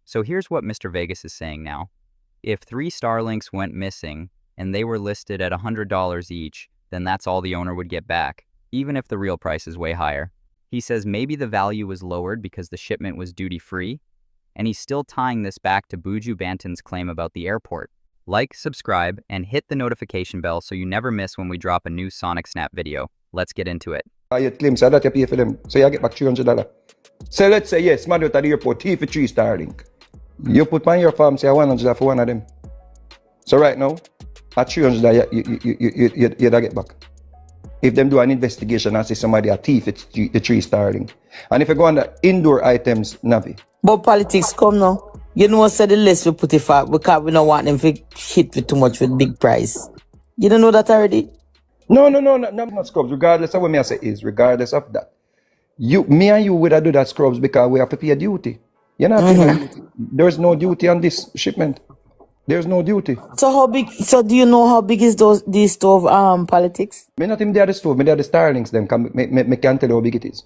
So here's what Mr. Vegas is saying now. If 3 Starlinks went missing and they were listed at $100 each, then that's all the owner would get back, even if the real price is way higher. He says maybe the value was lowered because the shipment was duty-free, and he's still tying this back to Buju Banton's claim about the airport. Like, subscribe, and hit the notification bell so you never miss when we drop a new Sonic Snap video. Let's get into it. You claim so that you pay for them, so you get back $300. So let's say yes, man, you're at the airport, T for 3 Starlink. You put on your farm, say $100 for one of them. So right now, at $300 you get back. If them do an investigation and say somebody a thief, it's the 3 Starlink. And if you go on the indoor items, Navi. But politics come now. You know, say the less we put it for because we don't want them to hit with too much with big price. You don't know that already? No, not scrubs. Regardless of what me I say is, regardless of that. Me and you would do that scrubs because we have to pay a duty. You know, there's no duty on this shipment. There's no duty. So how big? So do you know how big is these stove politics? Me not even there the stove. Me there the Starlinks. Them me can't tell you how big it is.